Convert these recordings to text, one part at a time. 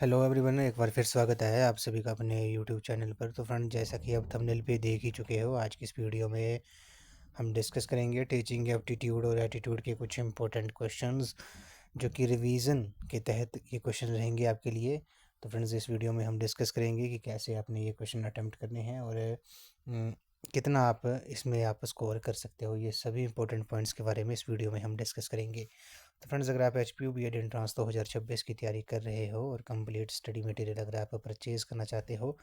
Hello everyone, एक बार फिर स्वागत है आप सभी का अपने यूट्यूब चैनल पर। तो फ्रेंड, जैसा कि आप थंबनेल पे देख ही चुके हो, आज की इस वीडियो में हम डिस्कस करेंगे टीचिंग एप्टीट्यूड और एटीट्यूड के कुछ इंपॉर्टेंट क्वेश्चंस, जो कि रिवीजन के तहत ये क्वेश्चन रहेंगे आपके लिए। तो फ्रेंड्स, इस वीडियो में हम डिस्कस करेंगे कि कैसे आपने ये क्वेश्चन अटैम्प्ट करने हैं और अम, कितना आप इसमें आप स्कोर कर सकते हो। ये सभी इंपॉर्टेंट पॉइंट्स के बारे में इस वीडियो में हम डिस्कस करेंगे। तो फ्रेंड्स, अगर आप H P U B Ed entrance 2026 की तैयारी कर रहे हो और कंप्लीट स्टडी मटेरियल अगर आप परचेज़ करना चाहते हो,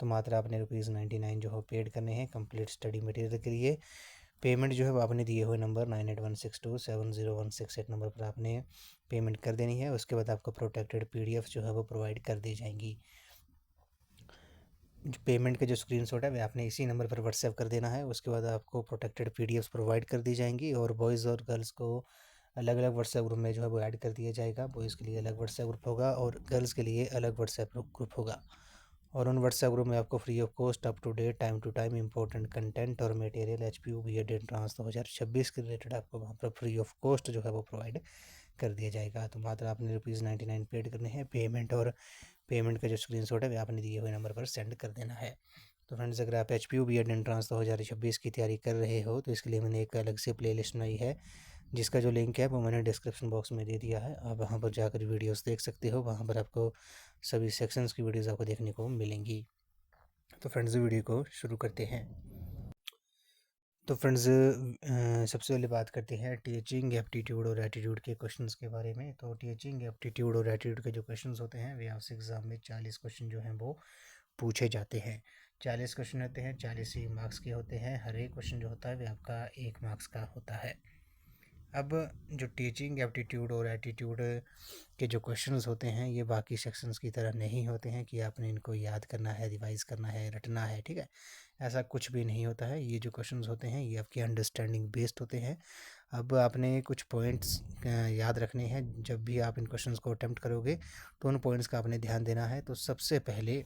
तो मात्र आपने ₹99 जो हो पेड करने हैं कंप्लीट स्टडी मटेरियल के लिए। पेमेंट जो है वो आपने दिए हुए नंबर 9816270168 नंबर पर आपने पेमेंट कर देनी है। उसके बाद आपको प्रोटेक्टेड पीडीएफ जो है वो प्रोवाइड कर दी जाएंगी। जो पेमेंट का जो स्क्रीनशॉट है वह आपने इसी नंबर पर व्हाट्सएप कर देना है। उसके बाद आपको प्रोटेक्टेड पीडीएफ्स प्रोवाइड कर दी जाएंगी और बॉयज़ और गर्ल्स को अलग अलग व्हाट्सएप ग्रुप में जो है वो ऐड कर दिया जाएगा। बॉयज़ के लिए अलग व्हाट्सएप ग्रुप होगा और गर्ल्स के लिए अलग व्हाट्सएप ग्रुप होगा। और उन व्हाट्सएप ग्रुप में आपको free of cost up to date time to time important content और material H P U B Ed entrance 2026 के रिलेटेड आपको वहाँ पर फ्री ऑफ कॉस्ट जो है वो प्रोवाइड कर दिया जाएगा। तो मात्र आपने ₹99 पेड करने हैं। पेमेंट का जो स्क्रीनशॉट है वह आपने दिए हुए नंबर पर सेंड कर देना है। तो फ्रेंड्स, अगर आप H P U B Ed entrance 2026 की तैयारी कर रहे हो, तो इसके लिए मैंने एक अलग से प्लेलिस्ट बनाई है, जिसका जो लिंक है वो मैंने डिस्क्रिप्शन बॉक्स में दे दिया है। आप वहाँ पर जाकर वीडियोस देख सकते हो। वहाँ पर आपको सभी सेक्शंस की वीडियोस आपको देखने को मिलेंगी। तो फ्रेंड्स, वीडियो को शुरू करते हैं। तो फ्रेंड्स, सबसे पहले बात करते हैं टीचिंग एप्टीट्यूड और एटीट्यूड के क्वेश्चंस के बारे में। तो टीचिंग एप्टीट्यूड और एटीट्यूड के जो क्वेश्चंस होते हैं वे आपसे एग्जाम में 40 क्वेश्चन जो हैं वो पूछे जाते हैं। 40 क्वेश्चन होते हैं, 40 ही मार्क्स के होते हैं। हर एक क्वेश्चन जो होता है वह आपका 1 मार्क्स का होता है। अब जो टीचिंग एप्टीट्यूड और एटीट्यूड के जो क्वेश्चंस होते हैं, ये बाकी सेक्शंस की तरह नहीं होते हैं कि आपने इनको याद करना है, रिवाइज करना है, रटना है। ठीक है, ऐसा कुछ भी नहीं होता है। ये जो क्वेश्चंस होते हैं ये आपकी अंडरस्टैंडिंग बेस्ड होते हैं। अब आपने कुछ पॉइंट्स याद रखने हैं। जब भी आप इन क्वेश्चंस को अटेम्प्ट करोगे तो उन पॉइंट्स का आपने ध्यान देना है। तो सबसे पहले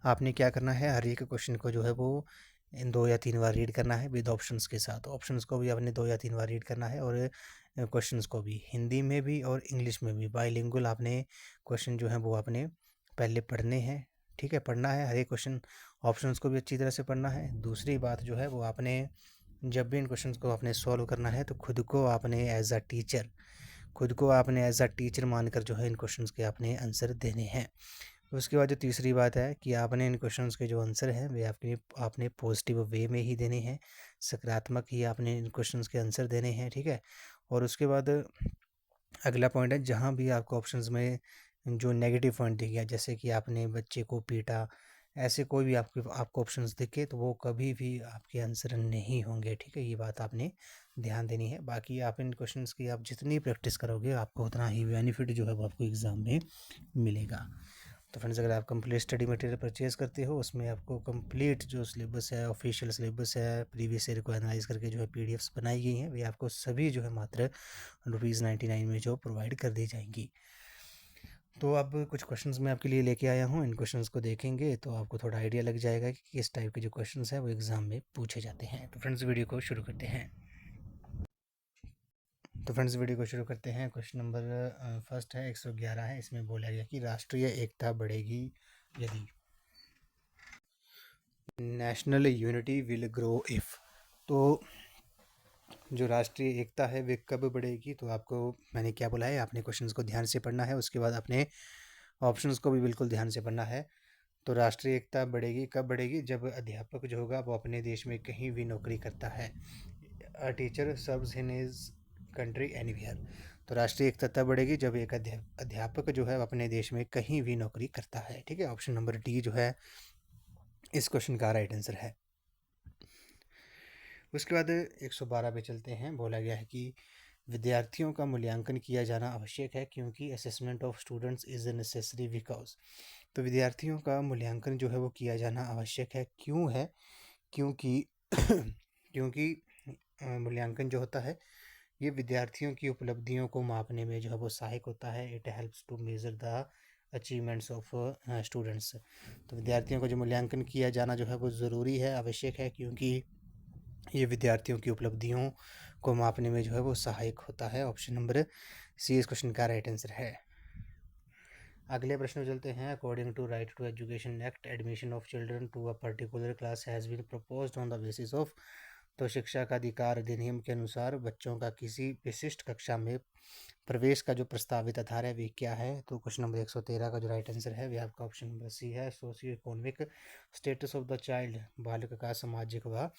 आपने क्या करना है, हर एक क्वेश्चन को जो है वो इन 2 या 3 बार रीड करना है विद ऑप्शंस के साथ। ऑप्शंस को भी आपने 2 या 3 बार रीड करना है और क्वेश्चंस को भी हिंदी में भी और इंग्लिश में भी बाइलिंगुअल आपने क्वेश्चन जो है वो आपने पहले पढ़ने हैं। ठीक है, पढ़ना है हर एक क्वेश्चन। ऑप्शंस को भी अच्छी तरह से पढ़ना है। दूसरी बात जो है वो आपने जब भी इन क्वेश्चंस को आपने सॉल्व करना है तो खुद को आपने एज अ टीचर मानकर जो है इन क्वेश्चंस के आपने आंसर देने हैं। उसके बाद जो तीसरी बात है कि आपने इन क्वेश्चंस के जो आंसर हैं वे आपने पॉजिटिव वे में ही देने हैं, सकारात्मक ही आपने इन क्वेश्चंस के आंसर देने हैं। ठीक है, और उसके बाद अगला पॉइंट है, जहाँ भी आपको ऑप्शंस में जो नेगेटिव पॉइंट दिख गया, जैसे कि आपने बच्चे को पीटा, ऐसे कोई भी आपको ऑप्शंस दिखे तो वो कभी भी आपके आंसर नहीं होंगे। ठीक है, ये बात आपने ध्यान देनी है। बाकी आप इन क्वेश्चंस की आप जितनी प्रैक्टिस करोगे आपको उतना ही बेनिफिट जो है वो आपको एग्ज़ाम में मिलेगा। तो फ्रेंड्स, अगर आप कंप्लीट स्टडी मटेरियल परचेज़ करते हो, उसमें आपको कंप्लीट जो सिलेबस है, ऑफिशियल सिलेबस है, प्रीवियस ईयर को एनालाइज करके जो है पीडीएफ्स बनाई गई हैं, वे आपको सभी जो है मात्र ₹99 में जो प्रोवाइड कर दी जाएंगी। तो अब कुछ क्वेश्चंस मैं आपके लिए लेके आया हूँ। इन क्वेश्चंस को देखेंगे तो आपको थोड़ा आइडिया लग जाएगा कि किस टाइप के जो क्वेश्चंस हैं वो एग्ज़ाम में पूछे जाते हैं। तो फ्रेंड्स, वीडियो को शुरू करते हैं। क्वेश्चन नंबर फर्स्ट है, 111 है। इसमें बोला गया कि राष्ट्रीय एकता बढ़ेगी यदि national unity will grow if. तो जो राष्ट्रीय एकता है वे कब बढ़ेगी, तो आपको मैंने क्या बोला है, आपने क्वेश्चंस को ध्यान से पढ़ना है। उसके बाद आपने ऑप्शंस को भी बिल्कुल ध्यान से पढ़ना है। तो राष्ट्रीय एकता बढ़ेगी कब बढ़ेगी, जब अध्यापक जो होगा वो अपने देश में कहीं भी नौकरी करता है। A teacher serves in his country anywhere. तो राष्ट्रीय एकता तब बढ़ेगी जब एक अध्यापक जो है अपने देश में कहीं भी नौकरी करता है। ठीक है, ऑप्शन नंबर डी जो है इस क्वेश्चन का राइट आंसर है। उसके बाद 112 पे चलते हैं। बोला गया है कि विद्यार्थियों का मूल्यांकन किया जाना आवश्यक है क्योंकि assessment of students is necessary because. तो विद्यार्थियों का मूल्यांकन जो है वो किया जाना आवश्यक है, क्यों है, क्योंकि क्योंकि मूल्यांकन जो होता है ये विद्यार्थियों की उपलब्धियों को मापने में जो है वो सहायक होता है। It helps to major the achievements of students. तो विद्यार्थियों का जो मूल्यांकन किया जाना जो है वो ज़रूरी है, आवश्यक है, क्योंकि ये विद्यार्थियों की उपलब्धियों को मापने में जो है वो सहायक होता है। ऑप्शन नंबर सी इस क्वेश्चन का राइट आंसर है। अगले प्रश्न में चलते हैं। According to right to education act, admission of children to a particular class has been proposed on the basis of. तो शिक्षा का अधिकार अधिनियम के अनुसार बच्चों का किसी विशिष्ट कक्षा में प्रवेश का जो प्रस्तावित आधार है वे क्या है? तो क्वेश्चन नंबर 113 का जो राइट आंसर है वे आपका ऑप्शन नंबर सी है। Socio economic status of the child, बालक का सामाजिक व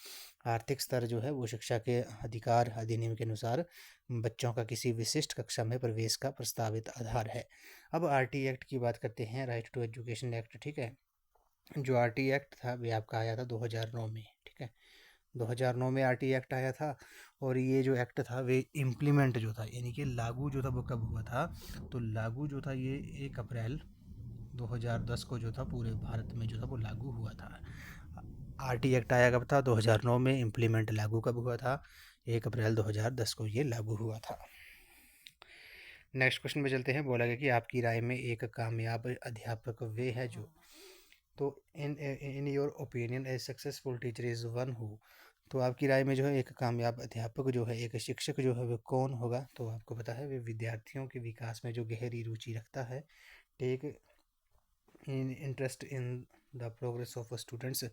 आर्थिक स्तर जो है वो शिक्षा के अधिकार अधिनियम के अनुसार बच्चों का किसी विशिष्ट कक्षा में प्रवेश का प्रस्तावित आधार है। अब आरटी एक्ट की बात करते हैं, राइट टू एजुकेशन एक्ट। ठीक है, जो आरटी एक्ट था वे आपका आया था 2009 में। ठीक है, 2009 में आरटी एक्ट आया था और ये जो एक्ट था वे इम्प्लीमेंट जो था यानी कि लागू जो था वो कब हुआ था? तो लागू जो था ये 1 अप्रैल 2010 को जो था पूरे भारत में जो था वो लागू हुआ था। आरटी एक्ट आया कब था? 2009 में। इम्प्लीमेंट लागू कब हुआ था? 1 अप्रैल 2010 को ये लागू हुआ था। नेक्स्ट क्वेश्चन में चलते हैं। बोला गया कि आपकी राय में एक कामयाब अध्यापक वे है जो, तो इन your opinion A successful teacher is one who. तो आपकी राय में जो है एक कामयाब अध्यापक जो है, एक शिक्षक जो है वो कौन होगा? तो आपको पता है वे विद्यार्थियों के विकास में जो गहरी रुचि रखता है, take in interest in the progress of students.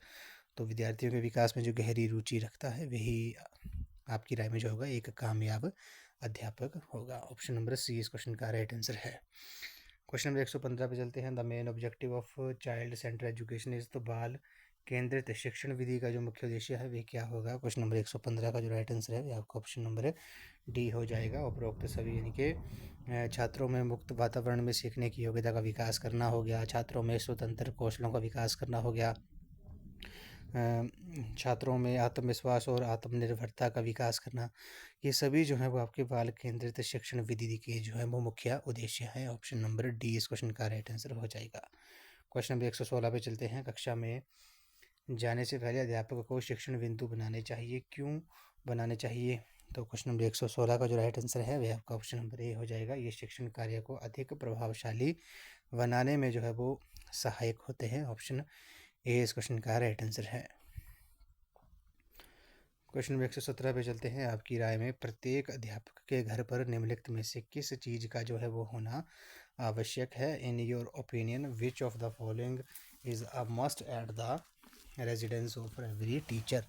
तो विद्यार्थियों के विकास में जो गहरी रुचि रखता है वही आपकी राय में जो होगा एक कामयाब अध्यापक होगा। ऑप्शन नंबर सी इस क्वेश्चन का राइट आंसर है। क्वेश्चन नंबर 115 पे चलते हैं। The main objective of child centre education is, तो बाल केंद्रित शिक्षण विधि का जो मुख्य उद्देश्य है वे क्या होगा? क्वेश्चन नंबर 115 का जो राइट आंसर है आपका ऑप्शन नंबर डी हो जाएगा। उपरोक्त सभी यानी कि छात्रों में मुक्त वातावरण में सीखने की योग्यता का विकास करना हो गया, छात्रों में स्वतंत्र कौशलों का विकास करना हो गया, छात्रों में आत्मविश्वास और आत्मनिर्भरता का विकास करना, ये सभी जो है वो आपके बाल केंद्रित शिक्षण विधि के जो है वो मुख्य उद्देश्य है। ऑप्शन नंबर डी इस क्वेश्चन का राइट आंसर हो जाएगा। क्वेश्चन नंबर 116 पे चलते हैं। कक्षा में जाने से पहले अध्यापक को शिक्षण बिंदु बनाने चाहिए, क्यों बनाने चाहिए? तो क्वेश्चन नंबर 116 का जो राइट आंसर है वह आपका ऑप्शन नंबर ए हो जाएगा। ये शिक्षण कार्य को अधिक प्रभावशाली बनाने में जो है वो सहायक होते हैं। ऑप्शन ए इस क्वेश्चन का राइट आंसर है। क्वेश्चन नंबर 117 पे चलते हैं। आपकी राय में प्रत्येक अध्यापक के घर पर निम्नलिखित में से किस चीज़ का जो है वो होना आवश्यक है? इन your opinion which of the following is a must at the residence of every teacher.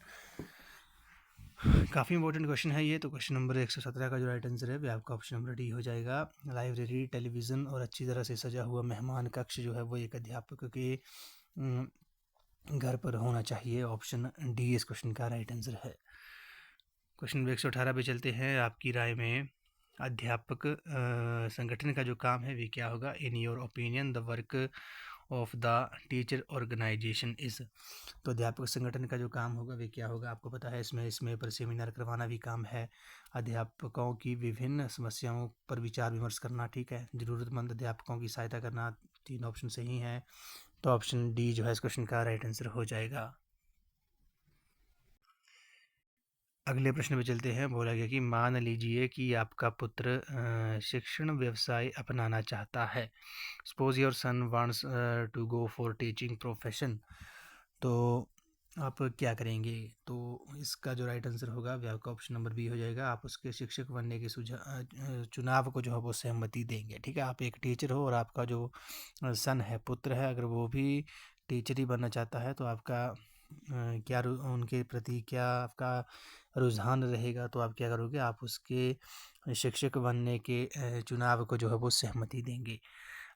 काफ़ी इंपॉर्टेंट क्वेश्चन है ये। तो क्वेश्चन नंबर 117 का जो राइट आंसर है वह आपका ऑप्शन नंबर डी हो जाएगा। लाइब्रेरी, टेलीविज़न और अच्छी तरह से सजा हुआ मेहमान कक्ष जो है वो एक अध्यापक के घर पर होना चाहिए। ऑप्शन डी इस क्वेश्चन का राइट आंसर है। क्वेश्चन नंबर 118 पे चलते हैं। आपकी राय में अध्यापक संगठन का जो काम है वे क्या होगा? In your opinion the work of the teacher organization is. तो अध्यापक संगठन का जो काम होगा वे क्या होगा? आपको पता है इसमें पर सेमिनार करवाना भी काम है, अध्यापकों की विभिन्न समस्याओं पर विचार विमर्श करना, ठीक है, ज़रूरतमंद अध्यापकों की सहायता करना। 3 ऑप्शन सही हैं, तो ऑप्शन डी जो है इस क्वेश्चन का राइट आंसर हो जाएगा। अगले प्रश्न पे चलते हैं। बोला गया कि मान लीजिए कि आपका पुत्र शिक्षण व्यवसाय अपनाना चाहता है। Suppose your son wants to go for teaching profession, तो आप क्या करेंगे? तो इसका जो राइट आंसर होगा वह आपका ऑप्शन नंबर बी हो जाएगा। आप उसके शिक्षक बनने के चुनाव को जो है वो सहमति देंगे। ठीक है, आप एक टीचर हो और आपका जो सन है, पुत्र है, अगर वो भी टीचर ही बनना चाहता है तो आपका क्या उनके प्रति क्या आपका रुझान रहेगा? तो आप क्या करोगे? आप उसके शिक्षक बनने के चुनाव को जो है वो सहमति देंगे।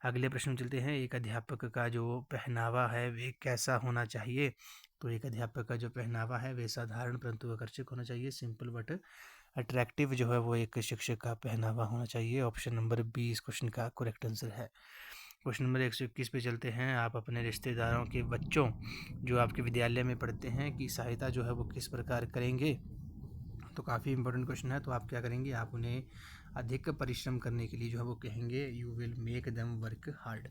अगले प्रश्न में चलते हैं। एक अध्यापक का जो पहनावा है वे कैसा होना चाहिए? तो एक अध्यापक का जो पहनावा है वे साधारण परंतु आकर्षक होना चाहिए। सिंपल बट अट्रैक्टिव जो है वो एक शिक्षक का पहनावा होना चाहिए। ऑप्शन नंबर बी इस क्वेश्चन का करेक्ट आंसर है। क्वेश्चन नंबर 121 पे चलते हैं। आप अपने रिश्तेदारों के बच्चों जो आपके विद्यालय में पढ़ते हैं की सहायता जो है वो किस प्रकार करेंगे? तो काफ़ी इंपॉर्टेंट क्वेश्चन है। तो आप क्या करेंगे? आप उन्हें अधिक परिश्रम करने के लिए जो है वो कहेंगे, you will make them work hard.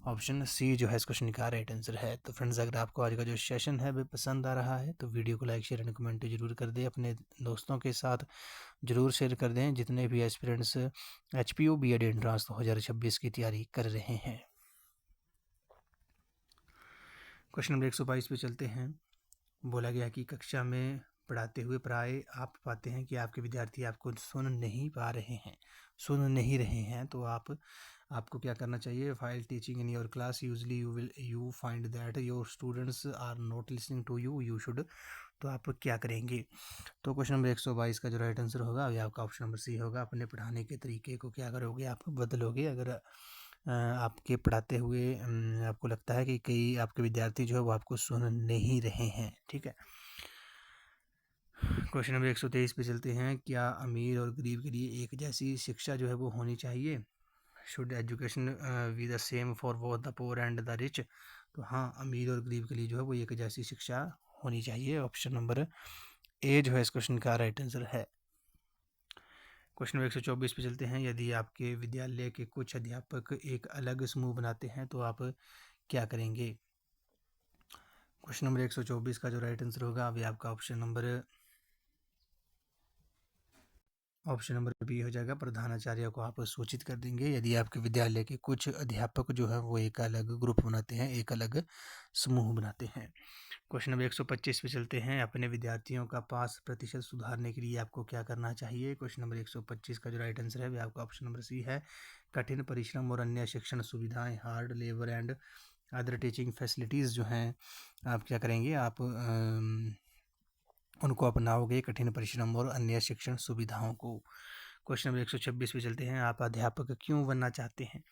Option C जो है इस क्वेश्चन का राइट आंसर है। तो फ्रेंड्स, अगर आपको आज का जो सेशन है वो पसंद आ रहा है तो वीडियो को लाइक शेयर एंड कमेंट जरूर कर दें, अपने दोस्तों के साथ जरूर शेयर कर दें जितने भी एस्पिरेंट्स HPU BEd एंट्रांस 2026 की तैयारी कर रहे हैं। क्वेश्चन नंबर 122 पे चलते हैं। बोला गया कि कक्षा में पढ़ाते हुए प्राय आप पाते हैं कि आपके विद्यार्थी आपको सुन नहीं पा रहे हैं, सुन नहीं रहे हैं, तो आपको क्या करना चाहिए? While teaching in your class usually you find that your students are not listening to you should, तो आप क्या करेंगे? तो क्वेश्चन नंबर 122 का जो राइट आंसर होगा ये आपका ऑप्शन नंबर सी होगा। अपने पढ़ाने के तरीके को क्या करोगे? आप बदलोगे। अगर आपके पढ़ाते हुए आपको लगता है कि कई आपके विद्यार्थी जो है वो आपको सुन नहीं रहे हैं, ठीक है। क्वेश्चन नंबर 123 पे चलते हैं। क्या अमीर और गरीब के लिए एक जैसी शिक्षा जो है वो होनी चाहिए? Should education be the same for both the poor and the rich? तो हाँ, अमीर और गरीब के लिए जो है वो एक जैसी शिक्षा होनी चाहिए। ऑप्शन नंबर ए जो है इस क्वेश्चन का राइट आंसर है। क्वेश्चन नंबर 124 पे चलते हैं। यदि आपके विद्यालय के कुछ अध्यापक एक अलग समूह बनाते हैं तो आप क्या करेंगे? क्वेश्चन नंबर 124 का जो राइट आंसर होगा अभी आपका ऑप्शन नंबर बी हो जाएगा। प्रधानाचार्य को आप सूचित कर देंगे यदि आपके विद्यालय के कुछ अध्यापक जो है वो एक अलग ग्रुप बनाते हैं, एक अलग समूह बनाते हैं। क्वेश्चन नंबर 125 पे चलते हैं। अपने विद्यार्थियों का पास प्रतिशत सुधारने के लिए आपको क्या करना चाहिए? क्वेश्चन नंबर 125 का जो राइट आंसर है वह आपका ऑप्शन नंबर सी है। कठिन परिश्रम और अन्य शिक्षण सुविधाएं, hard labour and other teaching facilities जो हैं, आप क्या करेंगे? आप उनको अपनाओगे, कठिन परिश्रम और अन्य शिक्षण सुविधाओं को। क्वेश्चन नंबर 126 पे चलते हैं। आप अध्यापक क्यों बनना चाहते हैं?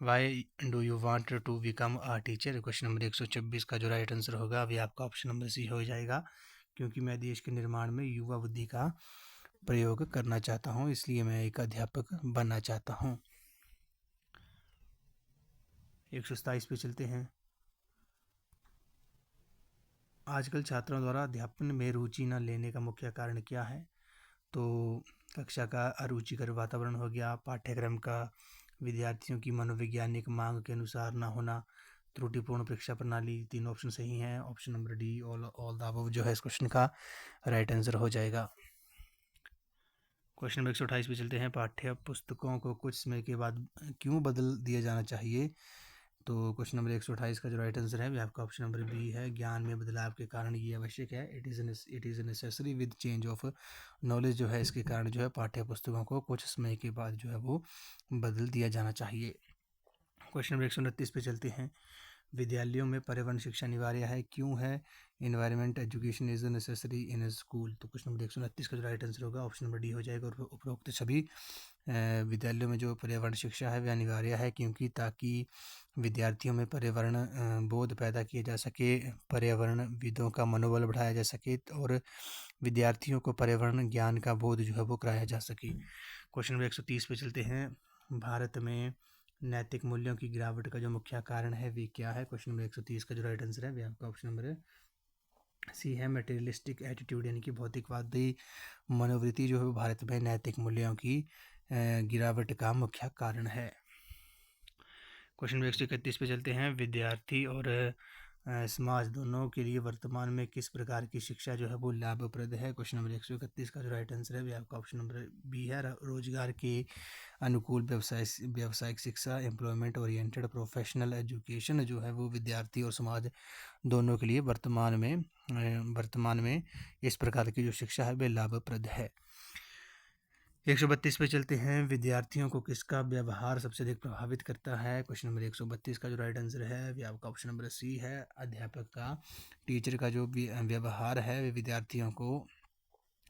Why do you want to become a teacher? Question number 126 का जो राइट आंसर होगा अभी आपका ऑप्शन नंबर सी हो जाएगा। क्योंकि मैं देश के निर्माण में युवा बुद्धि का प्रयोग करना चाहता हूँ, इसलिए मैं एक अध्यापक बनना चाहता हूँ। 127 पे चलते हैं। आजकल छात्रों द्वारा अध्यापन में रुचि न लेने का मुख्य कारण क्या है? तो कक्षा का अरुचिकर वातावरण हो गया, पाठ्यक्रम का विद्यार्थियों की मनोवैज्ञानिक मांग के अनुसार ना होना, त्रुटिपूर्ण परीक्षा प्रणाली। तीन ऑप्शन सही हैं। Option number D all the above जो है इस क्वेश्चन का राइट आंसर हो जाएगा। क्वेश्चन नंबर 128 पे चलते हैं। पाठ्य पुस्तकों को कुछ समय के बाद क्यों बदल दिया जाना चाहिए? तो क्वेश्चन नंबर 128 का जो राइट आंसर है वह आपका ऑप्शन नंबर बी है। ज्ञान में बदलाव के कारण ये आवश्यक है। It is necessary with change of knowledge जो है, इसके कारण जो है पाठ्य पुस्तकों को कुछ समय के बाद जो है वो बदल दिया जाना चाहिए। क्वेश्चन नंबर 129 पे चलते हैं। विद्यालयों में पर्यावरण शिक्षा अनिवार्य है, क्यों है? Environment education is necessary in school. तो क्वेश्चन नंबर 129 का जो राइट आंसर होगा ऑप्शन नंबर डी हो जाएगा। और उपरोक्त सभी विद्यालयों में जो पर्यावरण शिक्षा है वह अनिवार्य है, क्योंकि ताकि विद्यार्थियों में पर्यावरण बोध पैदा किया जा सके, पर्यावरणविदों का मनोबल बढ़ाया जा सके और विद्यार्थियों को पर्यावरण ज्ञान का बोध जो है वो कराया जा सके। क्वेश्चन नंबर 130 पे चलते हैं। भारत में नैतिक मूल्यों की गिरावट का जो मुख्य कारण है वे क्या है? क्वेश्चन नंबर 130 का जो राइट आंसर है वे आपका ऑप्शन नंबर सी है। मटेरियलिस्टिक एटीट्यूड यानी कि भौतिकवादी मनोवृत्ति जो है भारत में नैतिक मूल्यों की गिरावट का मुख्य कारण है। क्वेश्चन नंबर 131 पे चलते हैं। विद्यार्थी और समाज दोनों के लिए वर्तमान में किस प्रकार की शिक्षा जो है वो लाभप्रद है? क्वेश्चन नंबर 131 का जो राइट आंसर है वह आपका ऑप्शन नंबर बी है। रोजगार के अनुकूल व्यावसायिक शिक्षा, एम्प्लॉयमेंट ओरिएंटेड प्रोफेशनल एजुकेशन जो है वो विद्यार्थी और समाज दोनों के लिए वर्तमान में इस प्रकार की जो शिक्षा है वह लाभप्रद है। 132 पे चलते हैं। विद्यार्थियों को किसका व्यवहार सबसे अधिक प्रभावित करता है? क्वेश्चन नंबर 132 का जो राइट आंसर है वह आपका ऑप्शन नंबर सी है। अध्यापक का, टीचर का जो व्यवहार है वह विद्यार्थियों को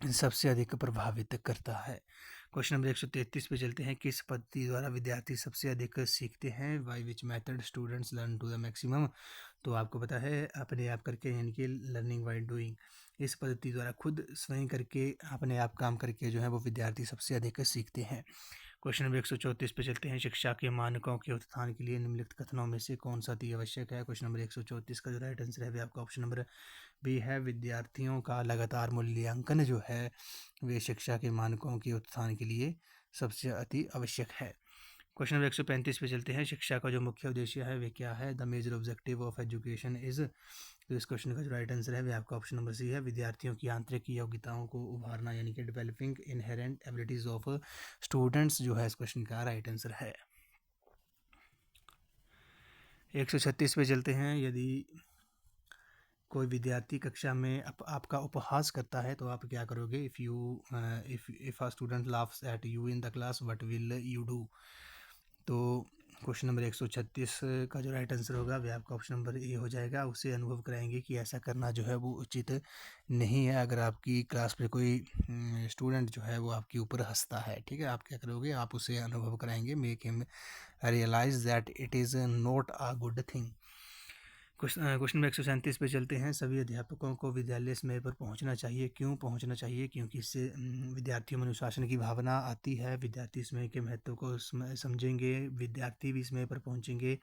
सबसे अधिक प्रभावित करता है। क्वेश्चन नंबर 133 पे चलते हैं। किस पद्धति द्वारा विद्यार्थी सबसे अधिक सीखते हैं? By which method students learn to the maximum? तो आपको पता है अपने आप करके यानी कि लर्निंग बाई डूइंग। इस पद्धति द्वारा खुद स्वयं करके अपने आप काम करके जो है वो विद्यार्थी सबसे अधिक सीखते हैं। क्वेश्चन नंबर 134 पे चलते हैं। शिक्षा के मानकों के उत्थान के लिए निम्नलिखित कथनों में से कौन सा अति आवश्यक है? क्वेश्चन नंबर 134 का जो राइट आंसर है वह आपका ऑप्शन नंबर बी है। विद्यार्थियों का लगातार मूल्यांकन जो है वे शिक्षा के मानकों के उत्थान के लिए सबसे अति आवश्यक है। क्वेश्चन नंबर 135 पे चलते हैं। शिक्षा का जो मुख्य उद्देश्य है वह क्या है? The major objective of education is. तो इस क्वेश्चन का जो राइट आंसर है वह आपका ऑप्शन नंबर सी है। विद्यार्थियों की आंतरिक योग्यताओं को उभारना यानी कि developing inherent abilities of students जो है इस क्वेश्चन का राइट आंसर है। 136 पे चलते हैं। यदि कोई विद्यार्थी कक्षा में आपका उपहास करता है तो आप क्या करोगे? If a student laughs at you in the class what will you do? तो क्वेश्चन नंबर 136 का जो राइट आंसर होगा वह आपका ऑप्शन नंबर ए हो जाएगा। उसे अनुभव कराएंगे कि ऐसा करना जो है वो उचित नहीं है। अगर आपकी क्लास में कोई स्टूडेंट जो है वो आपके ऊपर हंसता है, ठीक है, आप क्या करोगे? आप उसे अनुभव कराएंगे, make him realize that it is not a good thing. Question number 137 पे चलते हैं। सभी अध्यापकों को विद्यालय समय पर पहुंचना चाहिए। क्यों पहुंचना चाहिए? क्योंकि इससे विद्यार्थियों में अनुशासन की भावना आती है। विद्यार्थी समय के महत्व को समझेंगे, विद्यार्थी भी समय पर पहुंचेंगे।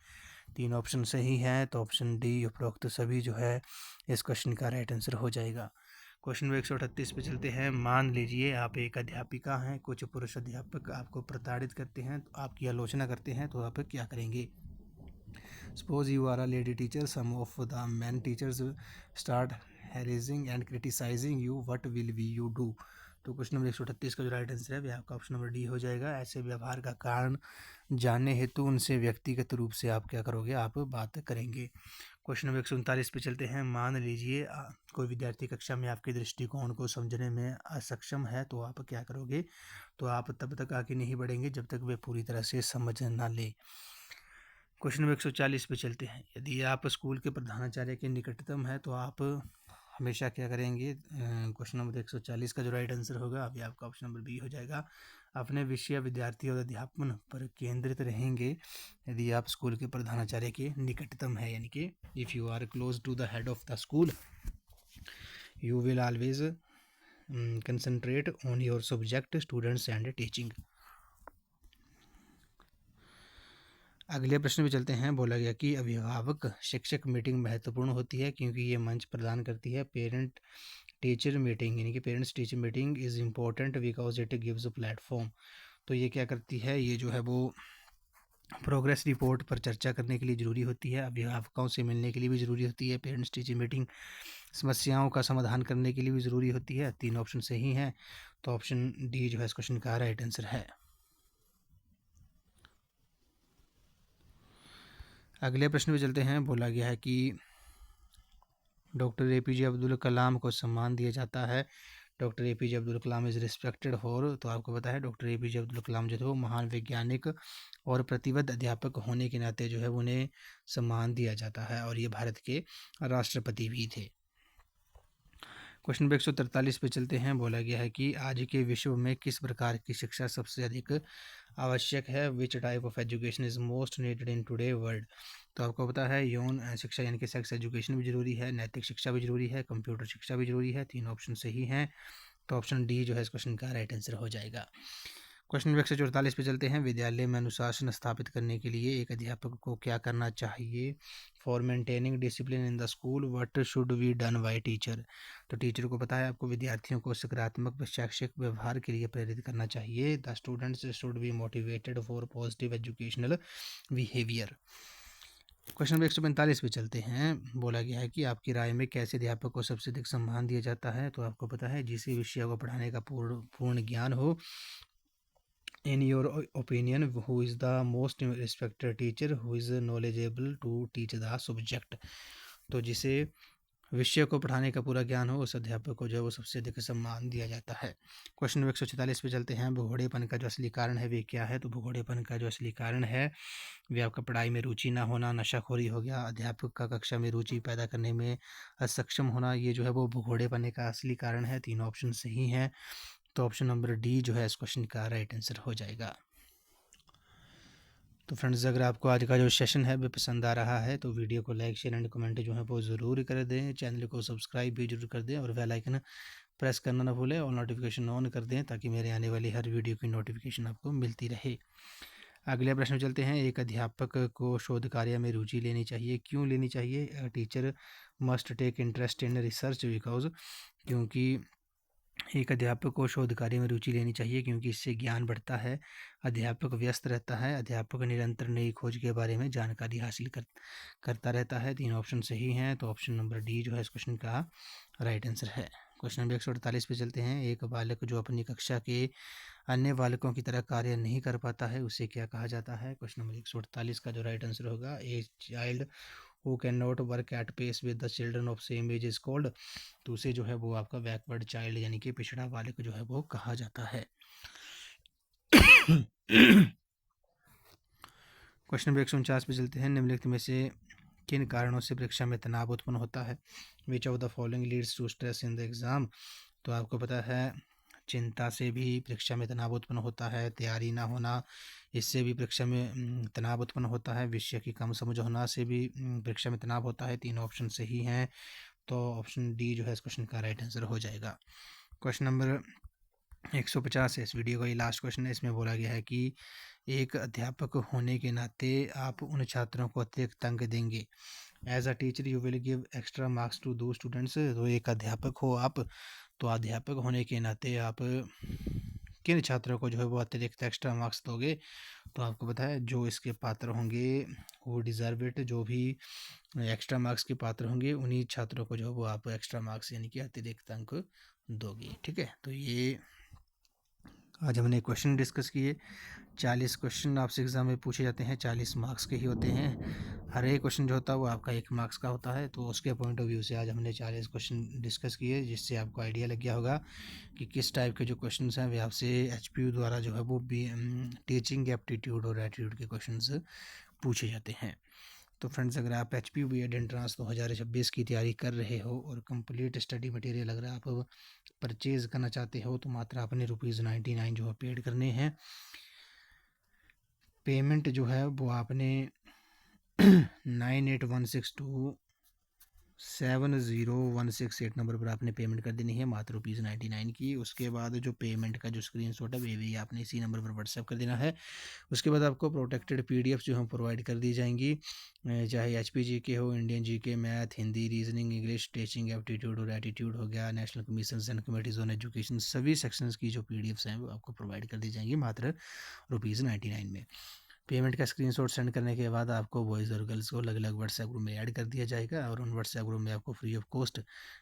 3 ऑप्शन सही हैं, तो ऑप्शन डी उपरोक्त सभी जो है इस क्वेश्चन का राइट आंसर हो जाएगा। क्वेश्चन नंबर 138 पे चलते हैं। मान लीजिए आप एक अध्यापिका हैं, कुछ पुरुष अध्यापक आपको प्रताड़ित करते हैं, आपकी आलोचना करते हैं, तो आप क्या करेंगे? Suppose you are a lady teacher, some of the men teachers start harassing and criticizing you, what will you do? तो क्वेश्चन नंबर 138 का जो राइट आंसर है वह आपका ऑप्शन नंबर डी हो जाएगा। ऐसे व्यवहार का कारण जानने हेतु उनसे व्यक्तिगत रूप से आप क्या करोगे? आप बात करेंगे। क्वेश्चन नंबर 139 पे चलते हैं। मान लीजिए कोई विद्यार्थी कक्षा में आपके दृष्टिकोण को समझने में असक्षम है, तो आप क्या करोगे? तो आप तब तक आगे नहीं बढ़ेंगे जब तक वे पूरी तरह से समझ ना ले। क्वेश्चन नंबर 140 पे चलते हैं। यदि आप स्कूल के प्रधानाचार्य के निकटतम है तो आप हमेशा क्या करेंगे? क्वेश्चन नंबर 140 का जो राइट आंसर होगा अभी आपका ऑप्शन नंबर बी हो जाएगा। अपने विषय, विद्यार्थी और अध्यापन पर केंद्रित रहेंगे यदि आप स्कूल के प्रधानाचार्य के निकटतम है, यानी कि if you are close to the head of the school you will always concentrate on your subject, students and teaching. अगले प्रश्न पे चलते हैं। बोला गया कि अभिभावक शिक्षक मीटिंग महत्वपूर्ण होती है क्योंकि ये मंच प्रदान करती है। पेरेंट टीचर मीटिंग यानी कि parents teacher meeting is important because it gives a platform. तो ये क्या करती है? ये जो है वो प्रोग्रेस रिपोर्ट पर चर्चा करने के लिए ज़रूरी होती है, अभिभावकों से मिलने के लिए भी ज़रूरी होती है। पेरेंट्स टीचर मीटिंग समस्याओं का समाधान करने के लिए भी ज़रूरी होती है। 3 ऑप्शन सही हैं, तो ऑप्शन डी जो है इस क्वेश्चन का राइट आंसर है। अगले प्रश्न पे चलते हैं। बोला गया है कि डॉक्टर एपीजे अब्दुल कलाम को सम्मान दिया जाता है। Doctor APJ Abdul Kalam is respected for, तो आपको पता है डॉक्टर एपीजे अब्दुल कलाम जो थे वो महान वैज्ञानिक और प्रतिबद्ध अध्यापक होने के नाते जो है उन्हें सम्मान दिया जाता है और ये भारत के राष्ट्रपति भी थे। क्वेश्चन नंबर 143 पे चलते हैं। बोला गया है कि आज के विश्व में किस प्रकार की शिक्षा सबसे अधिक आवश्यक है? Which type of education is most needed in today world? तो आपको पता है यौन शिक्षा यानी कि सेक्स एजुकेशन भी ज़रूरी है, नैतिक शिक्षा भी ज़रूरी है, कंप्यूटर शिक्षा भी ज़रूरी है। 3 ऑप्शन सही हैं, तो ऑप्शन डी जो है इस क्वेश्चन का राइट आंसर हो जाएगा। क्वेश्चन नंबर 144 पे चलते हैं। विद्यालय में अनुशासन स्थापित करने के लिए एक अध्यापक को क्या करना चाहिए? For maintaining discipline in the school what should be done by teacher? तो टीचर को पता है आपको विद्यार्थियों को सकारात्मक शैक्षिक व्यवहार के लिए प्रेरित करना चाहिए। The students should be motivated for positive educational behaviour. Question number 145 पे चलते हैं। बोला गया है कि आपकी राय में कैसे अध्यापक को सबसे अधिक सम्मान दिया जाता है? तो आपको पता है जिसे विषय को पढ़ाने का पूर्ण ज्ञान हो। In your opinion, who is the most respected teacher who is knowledgeable to teach the subject? तो जिसे विषय को पढ़ाने का पूरा ज्ञान हो उस अध्यापक को जो है वो सबसे अधिक सम्मान दिया जाता है। क्वेश्चन नंबर 146 पे चलते हैं। भगोड़ेपन का जो असली कारण है वे क्या है? तो भगोड़ेपन का जो असली कारण है वे आपका पढ़ाई में रुचि ना होना, नशाखोरी हो गया, अध्यापक का कक्षा में रुचि पैदा करने में असक्षम होना, ये जो है वो भगोड़ेपन का असली कारण है। 3 ऑप्शन सही हैं, तो ऑप्शन नंबर डी जो है इस क्वेश्चन का राइट आंसर हो जाएगा। तो फ्रेंड्स, अगर आपको आज का जो सेशन है वो पसंद आ रहा है तो वीडियो को लाइक, शेयर एंड कमेंट जो है वो ज़रूर कर दें। चैनल को सब्सक्राइब भी जरूर कर दें और बेल आइकन प्रेस करना ना भूलें और नोटिफिकेशन ऑन कर दें ताकि मेरे आने वाली हर वीडियो की नोटिफिकेशन आपको मिलती रहे। अगले प्रश्न चलते हैं। एक अध्यापक को शोध कार्य में रुचि लेनी चाहिए। क्यों लेनी चाहिए? Teacher must take interest in research because, क्योंकि एक अध्यापक को शोध कार्य में रुचि लेनी चाहिए क्योंकि इससे ज्ञान बढ़ता है। अध्यापक व्यस्त रहता है। अध्यापक निरंतर नई खोज के बारे में जानकारी हासिल करता रहता है। 3 ऑप्शन सही हैं, तो ऑप्शन नंबर डी जो है इस क्वेश्चन का राइट आंसर है। क्वेश्चन नंबर 148 पे चलते हैं। एक बालक जो अपनी कक्षा के अन्य बालकों की तरह कार्य नहीं कर पाता है उसे क्या कहा जाता है? क्वेश्चन नंबर 148 का जो राइट आंसर होगा, a child who can not work at pace with the children of same age is called, तो उसे जो है वो आपका बैकवर्ड चाइल्ड यानी कि पिछड़ा बालक जो है वो कहा जाता है। क्वेश्चन नंबर 149 पे चलते हैं। निम्नलिखित में से किन कारणों से परीक्षा में तनाव उत्पन्न होता है? Which of the following leads to stress in the exam, तो आपको पता है चिंता से भी परीक्षा में तनाव उत्पन्न होता है, तैयारी ना होना इससे भी परीक्षा में तनाव उत्पन्न होता है, विषय की कम समझ होना से भी परीक्षा में तनाव होता है। तीनों ऑप्शन सही हैं, तो ऑप्शन डी जो है इस क्वेश्चन का राइट आंसर हो जाएगा। क्वेश्चन नंबर 150 है इस वीडियो का, ये लास्ट क्वेश्चन है। इसमें बोला गया है कि एक अध्यापक होने के नाते आप उन छात्रों को अतिरिक्त अंक देंगे। As a teacher you will give extra marks to दो स्टूडेंट्स, तो एक अध्यापक हो आप, तो अध्यापक होने के नाते आप किन छात्रों को जो है वो अतिरिक्त एक्स्ट्रा मार्क्स दोगे? तो आपको पता है जो इसके पात्र होंगे वो डिज़र्व इट, जो भी एक्स्ट्रा मार्क्स के पात्र होंगे उन्हीं छात्रों को जो है वो आप एक्स्ट्रा मार्क्स यानी कि अतिरिक्त अंक दोगे। ठीक है, तो ये आज हमने क्वेश्चन डिस्कस किए। 40 क्वेश्चन आपसे एग्ज़ाम में पूछे जाते हैं, 40 मार्क्स के ही होते हैं। हर एक क्वेश्चन जो होता है वो आपका 1 मार्क्स का होता है, तो उसके पॉइंट ऑफ व्यू से आज हमने 40 क्वेश्चन डिस्कस किए, जिससे आपको आइडिया लग गया होगा कि किस टाइप के जो क्वेश्चन हैं वे आपसे एचपीयू द्वारा जो है वो टीचिंग एप्टीट्यूड और एटीट्यूड के क्वेश्चन पूछे जाते हैं। तो फ्रेंड्स, अगर आप एचपीयू बीएड एंट्रेंस 2026 की तैयारी कर रहे हो और कंप्लीट स्टडी मटेरियल अगर आप परचेज़ करना चाहते हो, तो मात्र आपने ₹99 जो है पेड करने हैं। पेमेंट जो है वो आपने 9816270168 नंबर पर आपने पेमेंट कर देनी है, मात्र ₹99 की। उसके बाद जो पेमेंट का जो स्क्रीनशॉट है वे भी आपने इसी नंबर पर व्हाट्सएप कर देना है। उसके बाद आपको प्रोटेक्टेड पीडीएफ जो है प्रोवाइड कर दी जाएंगी, चाहे एचपी के हो, Indian GK, math, Hindi, reasoning, English, teaching aptitude और एटीट्यूड हो गया, national commission and committees on education, सभी सेक्शंस की जो पीडीएफ्स हैं वो आपको प्रोवाइड कर दी जाएंगी मात्र ₹99 में। पेमेंट का स्क्रीनशॉट सेंड करने के बाद आपको बॉयज़ और गर्ल्स को अलग अलग व्हाट्सएप ग्रुप में ऐड कर दिया जाएगा, और उन व्हाट्सएप ग्रुप में आपको free of cost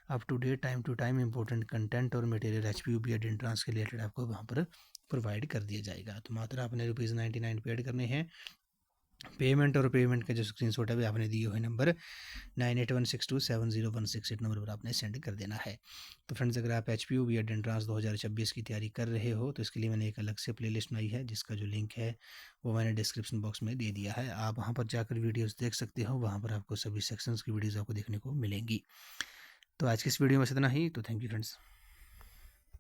up to date time to time important content और मटेरियल एचपीयू बीएड एंट्रेंस के रिलेटेड आपको वहाँ पर प्रोवाइड कर दिया जाएगा। तो मात्र आपने ₹99 पेड करने हैं। पेमेंट और पेमेंट का जो स्क्रीनशॉट है आपने दिए हुए नंबर 9816270168 नंबर पर आपने सेंड कर देना है। तो फ्रेंड्स, अगर आप एचपीयू बीएड एंट्रेंस 2026 की तैयारी कर रहे हो तो इसके लिए मैंने एक अलग से प्लेलिस्ट बनाई है, जिसका जो लिंक है वो मैंने डिस्क्रिप्शन बॉक्स में दे दिया है। आप वहाँ पर जाकर वीडियोज़ देख सकते हो, वहाँ पर आपको सभी सेक्शंस की वीडियोज़ आपको देखने को मिलेंगी। तो आज की इस वीडियो में इतना ही। तो थैंक यू फ्रेंड्स।